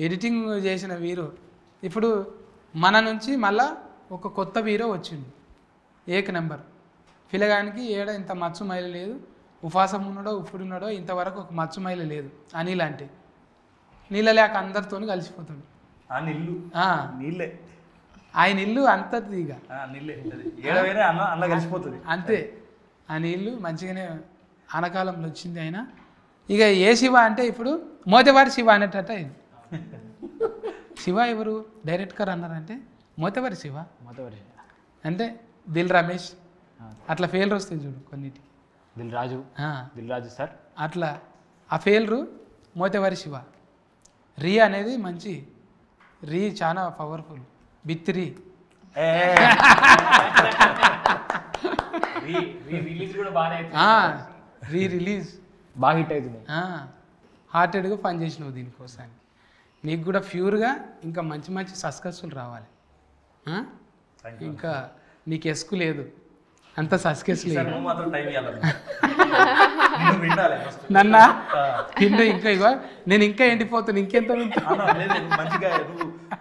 ఎడిటింగ్ చేసిన వీరు ఇప్పుడు మన నుంచి మళ్ళా ఒక కొత్త హీరో వచ్చిండు, ఏక నెంబర్. పిల్లగానికి ఏడ ఇంత మచ్చు మైలు లేదు, ఉపాసం ఉన్నాడో ఉప్పుడున్నాడో ఇంతవరకు ఒక మచ్చు మైలు లేదు. అనిల్ అంటే నీళ్ళ లేక అందరితో కలిసిపోతాడు. ఆయన ఇల్లు అంతది ఇక కలిసిపోతుంది అంతే. ఆ నీళ్ళు మంచిగానే ఆనకాలంలో వచ్చింది. ఆయన ఇక ఏ శివ అంటే ఇప్పుడు మోతేవారి శివ అనేటట్టు అయింది. శివ ఎవరు డైరెక్ట్గా అన్నారంటే మోతేవారి శివ అంటే దిల్ రమేష్ అట్లా ఫెయిల్ర్ వస్తుంది చూడు కొన్నిటికి. దిల్ రాజు సార్ అట్లా ఆ ఫెయిల్రు మోతేవారి శివ. రీ అనేది మంచి రీ చాలా పవర్ఫుల్. బిత్తిరి రిలీజ్ బాగా హిట్ అవుతుంది. హార్టెడ్గా పనిచేసినావు దీనికోసానికి. నీకు కూడా ప్యూర్గా ఇంకా మంచి మంచి సస్కస్సులు రావాలి. ఇంకా నీకు ఎస్కు లేదు, అంత సస్కెస్ లేదు. నన్న పిండు ఇంకా ఇగో నేను ఇంకా ఎండిపోతాను. ఇంకెంత మంచిగా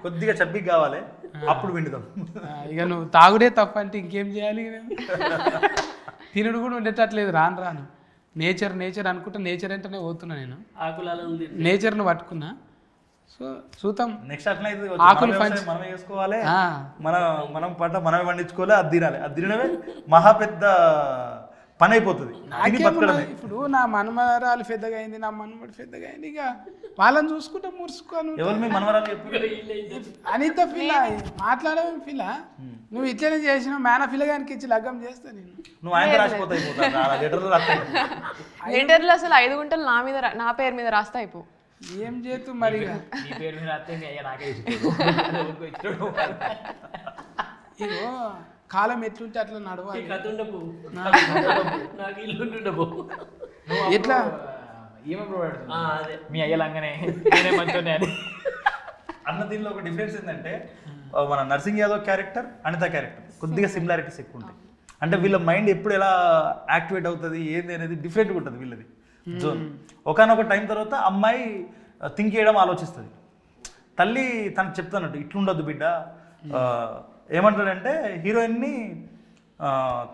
కొద్దిగా చబ్బికి కావాలి, అప్పుడు విండుదాం. ఇక నువ్వు తాగుడే తప్ప అంటే ఇంకేం చేయాలి? తినుడు కూడా ఉండేటట్లేదు. రాను నేచర్ అనుకుంటా. నేచర్ అంటేనే పోతున్నా నేను. నేచర్ను పట్టుకున్నా. సో చూద్దాం నెక్స్ట్ అట్లయితే ఆకులు మనమే చేసుకోవాలి, మనం పంట మనమే పండించుకోవాలి, అది తినాలి. అది తినడమే మహా పెద్ద పని అయిపోతుంది. ఇప్పుడు నా మనమరాలు పెద్దగా అయింది, నా మనమడు పెద్దగా అయింది, ఇక వాళ్ళని చూసుకుంటా మురుసుకోను. ఎవరు మీ మనమరాలు అనిత పిల్ల మాట్లాడమే పిల్ల. నువ్వు ఇట్లనే చేసినావు. మేన పిల్లగానికి ఇచ్చి లగ్గం చేస్తా నేను. నువ్వు ఆయన రాసిపోతాయి లెటర్లు అసలు 5 గుంటలు నా పేరు మీద రాస్తా అయిపో. ఏం చేతు మరి ఇగో కాలం ఎట్లుంటే అట్లా నడవాలి. ఎట్లా మీ అయ్యలంగానే అన్న దీనిలో ఒక డిఫరెన్స్ ఏంటంటే మన నర్సింగ్ యాదవ్ క్యారెక్టర్, అనిత క్యారెక్టర్ కొద్దిగా సిమిలారిటీస్ ఎక్కువ ఉంటాయి. అంటే వీళ్ళ మైండ్ ఎప్పుడు ఎలా యాక్టివేట్ అవుతుంది ఏంది అనేది డిఫరెంట్గా ఉంటుంది వీళ్ళది జోన్. ఒకనొక టైం తర్వాత అమ్మాయి థింక్ చేయడం ఆలోచిస్తుంది. తల్లి తనకు చెప్తానట్టు ఇట్లుండొద్దు బిడ్డ. ఏమంటాడంటే హీరోయిన్ని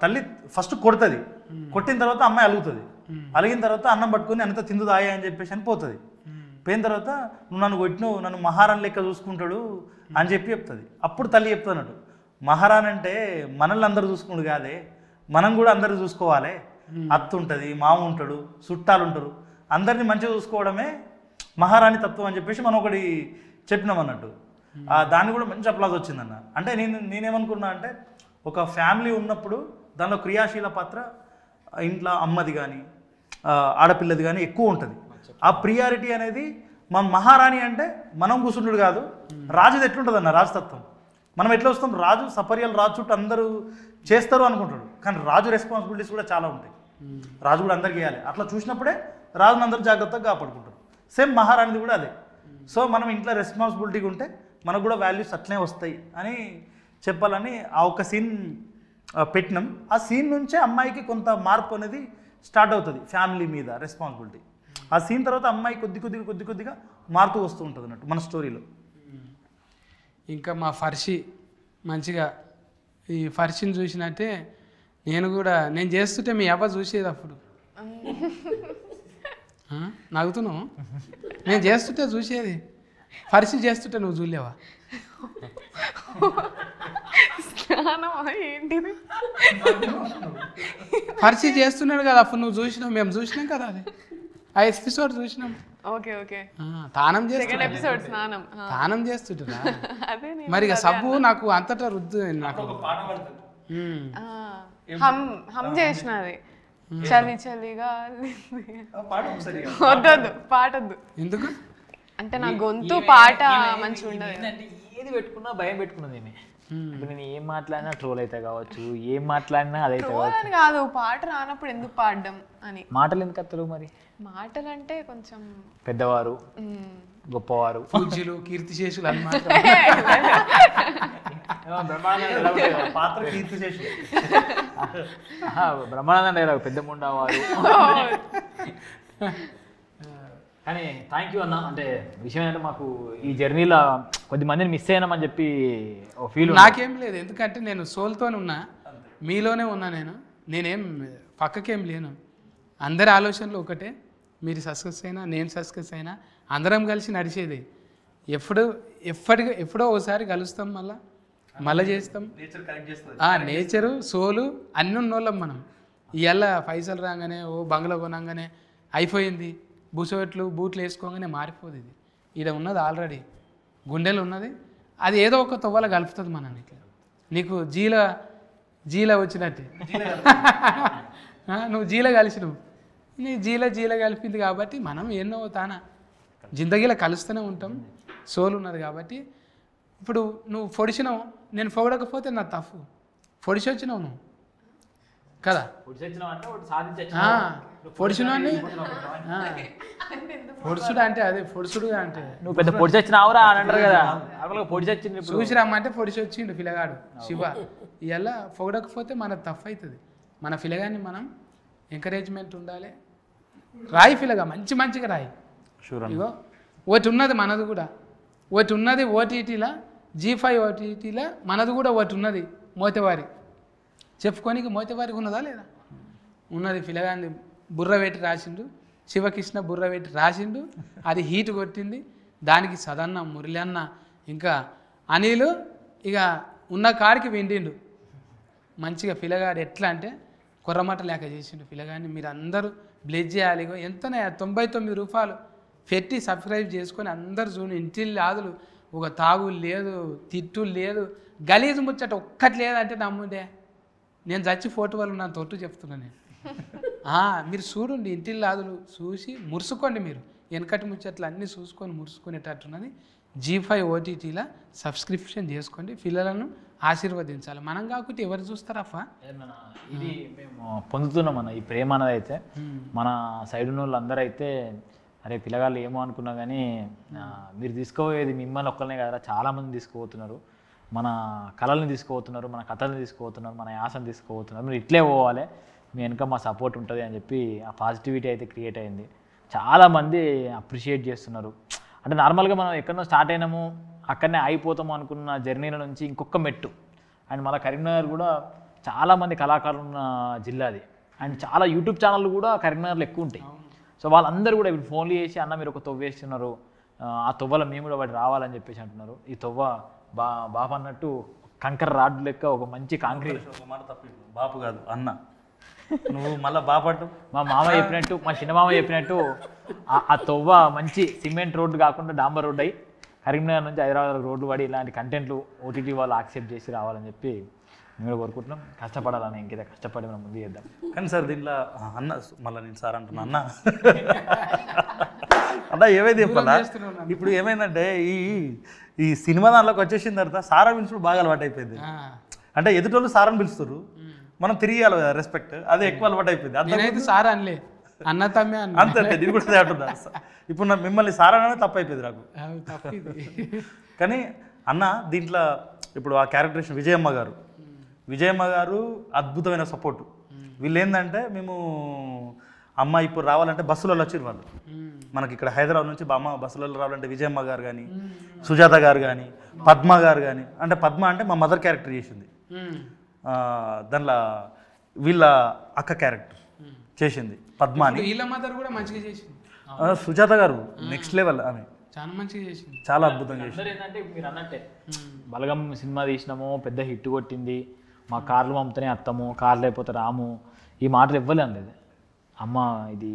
తల్లి ఫస్ట్ కొడుతుంది, కొట్టిన తర్వాత అమ్మాయి అలుగుతుంది. అలిగిన తర్వాత అన్నం పట్టుకొని అంత తిందుదాయా అని చెప్పేసి అని పోతుంది. పోయిన తర్వాత నువ్వు నన్ను కొట్టినావు, నన్ను మహారాణి లెక్క చూసుకుంటాడు అని చెప్తుంది. అప్పుడు తల్లి చెప్తానట్టు మహారాణి అంటే మనల్ని అందరూ చూసుకుంటు కాదే, మనం కూడా అందరూ చూసుకోవాలి. అత్త ఉంటుంది, మామ ఉంటాడు, చుట్టాలు ఉంటారు, అందరినీ మంచిగా చూసుకోవడమే మహారాణి తత్వం అని చెప్పేసి మనం ఒకటి చెప్పినాం అన్నట్టు. దాన్ని కూడా మంచి అప్లాజ్ వచ్చిందన్న. అంటే నేనేమనుకున్నా అంటే ఒక ఫ్యామిలీ ఉన్నప్పుడు దానిలో క్రియాశీల పాత్ర ఇంట్లో అమ్మది కానీ ఆడపిల్లది కానీ ఎక్కువ ఉంటుంది. ఆ ప్రియారిటీ అనేది మన మహారాణి అంటే మనం కూర్చుంటుడు కాదు, రాజుది ఎట్లుంటుంది అన్న రాజతత్వం. మనం ఎట్లా వస్తాం, రాజు సపర్యాలు రాజు చుట్టూ అందరూ చేస్తారు అనుకుంటాడు, కానీ రాజు రెస్పాన్సిబిలిటీస్ కూడా చాలా ఉంటాయి. రాజు కూడా అందరికి చేయాలి. అట్లా చూసినప్పుడే రాజుని అందరూ జాగ్రత్తగా కాపాడుకుంటారు. సేమ్ మహారాణిది కూడా అదే. సో మనం ఇంట్లో రెస్పాన్సిబిలిటీగా ఉంటే మనకు కూడా వాల్యూస్ అట్లనే వస్తాయి అని చెప్పాలని ఆ ఒక సీన్ పెట్టినాం. ఆ సీన్ నుంచే అమ్మాయికి కొంత మార్పు అనేది స్టార్ట్ అవుతుంది ఫ్యామిలీ మీద రెస్పాన్సిబిలిటీ. ఆ సీన్ తర్వాత అమ్మాయి కొద్ది కొద్దిగా మారుతూ వస్తూ ఉంటుంది అన్నట్టు మన స్టోరీలో. ఇంకా మా ఫర్షి మంచిగా ఈ ఫర్షిని చూసినట్టే నేను చేస్తుంటే మీ అవ్వ చూసేది అప్పుడు. నవ్వుతున్నావు? నేను చేస్తుంటే చూసేది, ఫర్షి చేస్తుంటే నువ్వు చూడలేవా? స్నానమా ఏంటిది? పరిచయం చేస్తున్నాడు కదా అప్పుడు నువ్వు చూసినావు, మేము చూసినాం కదా అది ఆ ఎపిసోడ్ చూసినాం. ఓకే ఓకే తానం సెకండ్ చేస్తున్నా, ఎపిసోడ్ స్నానం. తానం చేస్తుంటా. అదే నేను మరి ఇక సబ్బు నాకు అంతటా రుద్దు నాకు. ఆ, హమ్ చేసినది చలి చలిగా వద్దొద్దు పాటొద్దు. ఎందుకు? అంటే నా గొంతు పాట మంచిగా ఉండదు. ఏంటంటే ఏది పెట్టుకున్నా భయం పెట్టుకున్నది ఈమె. ఇప్పుడు నేను ఏం మాట్లాడినా ట్రోల్ అయితే కావచ్చు, ఏం మాట్లాడినా అదైతే కావచ్చు. అని కాదు, పాట రానప్పుడు ఎందుకు పాడడం అని. మాటలు ఎందుకు వస్తారు మరి? మాటలు అంటే కొంచెం పెద్దవారు, గొప్పవారు, పూజ్యులు, కీర్తిశేషులు అని మాత్రం. పాత్ర కీర్తి చేసి బ్రహ్మానంద డైలాగ్ పెద్ద ముండవారు. కానీ థ్యాంక్ యూ అన్న. అంటే విషయం ఏంటంటే మాకు ఈ జర్నీలో కొద్ది మందిని మిస్ అయినామని చెప్పి ఓ ఫీల్. నాకేం లేదు, ఎందుకంటే నేను సోల్తోనే ఉన్నా, మీలోనే ఉన్నా. నేనేం పక్కకేం లేను. అందరి ఆలోచనలు ఒకటే, మీరు సక్సెస్ అయినా నేను సక్సెస్ అయినా అందరం కలిసి నడిచేది. ఎప్పుడో ఒకసారి కలుస్తాం, మళ్ళీ చేస్తాం. నేచరు సోలు అన్నీ ఉన్నోళ్ళం మనం. ఇవాళ పైసలు రాగానే ఓ బంగ్లా కొనగానే అయిపోయింది, బూట్లు వేసుకోగానే మారిపోదు. ఇది ఈడ ఉన్నది ఆల్రెడీ గుండెలు ఉన్నది, అది ఏదో ఒక తవ్వల కలుపుతుంది మనని. ఇట్లా నీకు జీల వచ్చినట్టే నువ్వు జీల కలిసినవు, నీ జీల కలిపింది కాబట్టి మనం ఎన్నో తానా జిందగీలో కలుస్తూనే ఉంటాం. సోల్ ఉన్నది కాబట్టి ఇప్పుడు నువ్వు పొడిచినావు, నేను పొగడకపోతే నా తప్పు. పొడిచి వచ్చినావు నువ్వు కదా, పొడిచినా పొడుచుడు అంటే అదే పొడుచుడు అంటే నువ్వు పెద్ద పొడి చచ్చినావురా అని అంటారు కదా, పొడి చచ్చింది. చూసి రమ్మంటే పొడిచి వచ్చిండు పిల్లగాడు శివ. ఇలా పొగడకపోతే మన తప్పు అవుతుంది. మన పిల్లగాన్ని మనం ఎంకరేజ్మెంట్ ఉండాలి. రాయి పిల్లగా మంచిగా రాయి. ఇగో ఒకటి ఉన్నది మనది కూడా, ఒకటి ఉన్నది ఓటీటీలా, G5 ఓటీటీలా మనది కూడా ఒకటి ఉన్నది మోతేవారి. చెప్పుకోనికి మోతేవారికి ఉన్నదా లేదా? ఉన్నది. పిల్లగాన్ని బుర్ర పెట్టి రాసిండు, శివకృష్ణ బుర్ర పెట్టి రాసిండు, అది హీట్ కొట్టింది. దానికి సదన్న, మురళి అన్న, ఇంకా అనిలు ఇక ఉన్న కాడికి వెండిండు మంచిగా. పిల్లగాడు ఎట్లా అంటే కొర్రమట లేక చేసిండు పిల్లగాడిని. మీరు అందరూ బ్లెజ్ చేయాలి. ఎంతనే 99 రూపాయలు పెట్టి సబ్స్క్రైబ్ చేసుకొని అందరు చూడు. ఇంటిల్లి ఆదులు, ఒక తాగులు లేదు, తిట్టులు లేదు, గలీజు ముచ్చట ఒక్కటి లేదంటే నమ్ముండే. నేను చచ్చి ఫోటో వాళ్ళు నా తొట్టు చెప్తున్నాను నేను. మీరు చూడండి, ఇంటిల్లి ఆదులు చూసి మురుసుకోండి. మీరు వెనకటి ముచ్చట్లు అన్నీ చూసుకొని మురుసుకునేటట్టున్నది. G5 ఓటీటీలా సబ్స్క్రిప్షన్ చేసుకోండి. పిల్లలను ఆశీర్వదించాలి. మనం కాకపోతే ఎవరు చూస్తారప్ప? ఇది మేము పొందుతున్నాం అన్న ఈ ప్రేమ అనేది. అయితే మన సైడ్ ఉన్న వాళ్ళు అందరూ అయితే అరే పిల్లగాళ్ళు ఏమో అనుకున్నా కానీ మీరు తీసుకోపోయేది మిమ్మల్ని ఒక్కరినే కదా, చాలామంది తీసుకుపోతున్నారు. మన కళల్ని తీసుకుపోతున్నారు, మన కథల్ని తీసుకుపోతున్నారు, మన యాసను తీసుకుపోతున్నారు. మీరు ఇట్లే పోవాలి, మీ వెనక మా సపోర్ట్ ఉంటుంది అని చెప్పి ఆ పాజిటివిటీ అయితే క్రియేట్ అయింది. చాలామంది అప్రిషియేట్ చేస్తున్నారు. అంటే నార్మల్గా మనం ఎక్కడో స్టార్ట్ అయినాము, అక్కడనే అయిపోతాము అనుకున్న జర్నీల నుంచి ఇంకొక మెట్టు. అండ్ మన కరీంనగర్ కూడా చాలామంది కళాకారులు ఉన్న జిల్లా అది. అండ్ చాలా యూట్యూబ్ ఛానళ్ళు కూడా కరీంనగర్లో ఎక్కువ ఉంటాయి. సో వాళ్ళందరూ కూడా ఇప్పుడు ఫోన్లు చేసి అన్న మీరు ఒక తొవ్వ వేస్తున్నారు, ఆ తొవ్వలో మేము కూడా వాటి రావాలని చెప్పేసి అంటున్నారు. ఈ తొవ్వ బాబు అన్నట్టు కంకర రాడ్ లెక్క ఒక మంచి కాంక్రీట్. బాపు కాదు అన్న, నువ్వు మళ్ళీ బాపట్టు. మా మామ చెప్పినట్టు, మా చిన్న మామ చెప్పినట్టు ఆ తొవ్వ మంచి సిమెంట్ రోడ్డు కాకుండా డాంబర్ రోడ్ అయ్యి కరీంనగర్ నుంచి హైదరాబాద్ రోడ్లు పడి ఇలాంటి కంటెంట్లు ఓటీటీ వాళ్ళు యాక్సెప్ట్ చేసి రావాలని చెప్పి మేము కూడా కోరుకుంటున్నాం. కష్టపడాలని, ఇంకేదో కష్టపడి మనం ముందు చేద్దాం. కానీ సార్ దీంట్లో అన్న, మళ్ళీ నేను సార్ అంటున్నా అన్న అన్న ఏమైంది చెప్పాలా? ఇప్పుడు ఏమైందంటే ఈ సినిమా దాంట్లోకి వచ్చేసిన తర్వాత సారా పిలుచుడు బాగా అలవాటు అయిపోయింది. అంటే ఎదుటోళ్ళు సారని పిలుస్తారు, మనం తిరిగి కదా రెస్పెక్ట్, అది ఎక్కువ అలవాటు అయిపోయింది. సారా అనలే, అన్న తమ్మే అన్న అంతే. నేను కూడా అదే అంటున్నా. ఇప్పుడు మిమ్మల్ని సారా అనేది తప్పు అయిపోయింది నాకు. కానీ అన్న దీంట్లో ఇప్పుడు ఆ క్యారెక్టరేషన్ విజయమ్మ గారు అద్భుతమైన సపోర్టు. వీళ్ళు ఏంటంటే మేము అమ్మ ఇప్పుడు రావాలంటే బస్సులలో వచ్చారు వాళ్ళు. మనకి ఇక్కడ హైదరాబాద్ నుంచి అమ్మ బస్సులలో రావాలంటే విజయమ్మ గారు కానీ, సుజాత గారు కానీ, పద్మ గారు కానీ. అంటే పద్మ అంటే మా మదర్ క్యారెక్టర్ చేసింది, దానిలో వీళ్ళ అక్క క్యారెక్టర్ చేసింది పద్మ అని. వీళ్ళ మదర్ కూడా మంచిగా చేసింది. సుజాత గారు నెక్స్ట్ లెవెల్ ఆమె. చాలా మంచిగా చేసింది. చాలా అద్భుతంగా చేసింది. అందరూ ఏంటంటే మీరు అన్నట్టే బలగం సినిమా తీసినాము, పెద్ద హిట్ కొట్టింది, మా కార్లు పంపుతూనే అత్తము, కార్లు అయిపోతే రాము, ఈ మాటలు ఇవ్వలేం లేదు. అమ్మ ఇది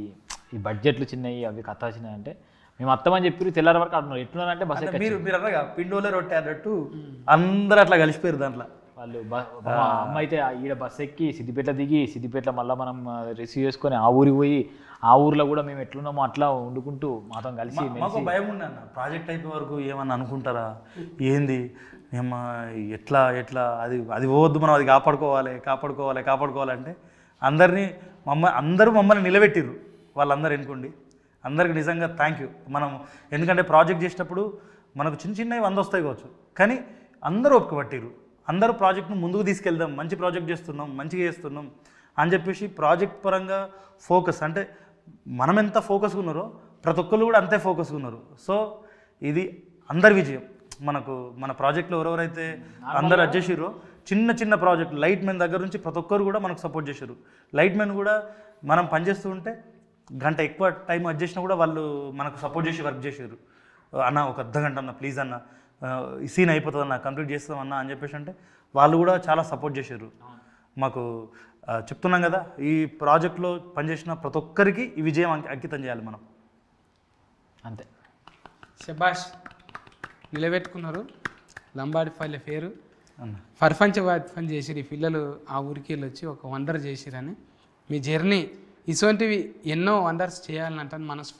ఈ బడ్జెట్లు చిన్నవి, అవి కథ చిన్నవి అంటే మేము అత్తమని చెప్పి తెల్లారి వరకు ఆడుతున్నారు. ఎట్లున్నారంటే బస్ మీరు అన్నగా పిండోలే రొట్టె అన్నట్టు అందరూ అట్లా కలిసిపోయారు దాంట్లో. వాళ్ళు మా అమ్మ అయితే ఈడ బస్ ఎక్కి సిద్దిపేట దిగి, సిద్దిపేట మళ్ళీ మనం రిసీవ్ చేసుకొని ఆ ఊరికి పోయి, ఆ ఊర్లో కూడా మేము ఎట్లున్నామో అట్లా వండుకుంటూ మాతో కలిసి మాకు భయం ఉండే అన్న, ప్రాజెక్ట్ అయిపోయే వరకు ఏమన్నా అనుకుంటారా ఏంది ఏమో ఎట్లా అది పోవద్దు, మనం అది కాపాడుకోవాలంటే అందరూ మమ్మల్ని నిలబెట్టిర్రు. వాళ్ళందరూ ఎన్నుకోండి, అందరికి నిజంగా థ్యాంక్ యూ. మనం ఎందుకంటే ప్రాజెక్ట్ చేసేటప్పుడు మనకు చిన్నవి 100 వస్తాయి కావచ్చు, కానీ అందరూ ఒప్పుకోబట్టిర్రు. అందరూ ప్రాజెక్ట్ను ముందుకు తీసుకెళ్దాం, మంచి ప్రాజెక్ట్ చేస్తున్నాం, మంచిగా చేస్తున్నాం అని చెప్పేసి ప్రాజెక్ట్ పరంగా ఫోకస్, అంటే మనం ఎంత ఫోకస్గా ఉన్నారో ప్రతి ఒక్కరు కూడా అంతే ఫోకస్గా ఉన్నారు. సో ఇది అందరి విజయం. మన ప్రాజెక్ట్లో ఎవరెవరైతే అందరూ వచ్చేసారో చిన్న ప్రాజెక్ట్ లైట్ మ్యాన్ దగ్గర నుంచి ప్రతి ఒక్కరు కూడా మనకు సపోర్ట్ చేశారు. లైట్ మ్యాన్ కూడా మనం పనిచేస్తూ ఉంటే గంట ఎక్కువ టైం చేసినా కూడా వాళ్ళు మనకు సపోర్ట్ చేసి వర్క్ చేశారు. అన్న ఒక అర్ధగంట అన్న ప్లీజ్ అన్న, ఈ సీన్ అయిపోతుంది అన్న, కంప్లీట్ చేస్తామన్నా అని చెప్పేసి అంటే వాళ్ళు కూడా చాలా సపోర్ట్ చేశారు మాకు. చెప్తున్నాం కదా, ఈ ప్రాజెక్ట్లో పనిచేసిన ప్రతి ఒక్కరికి ఈ విజయం అంకితం చేయాలి మనం. అంతే. శబాష్, నిలబెట్టుకున్నారు. లంబాడిపల్లె పేరు పర్పంచవ్యాప్తం చేసిరు ఈ పిల్లలు. ఆ ఊరికి వెళ్ళి వచ్చి ఒక వండర్ చేసిరని మీ జర్నీ ఇటువంటివి ఎన్నో వండర్స్ చేయాలని అంటాను మనసు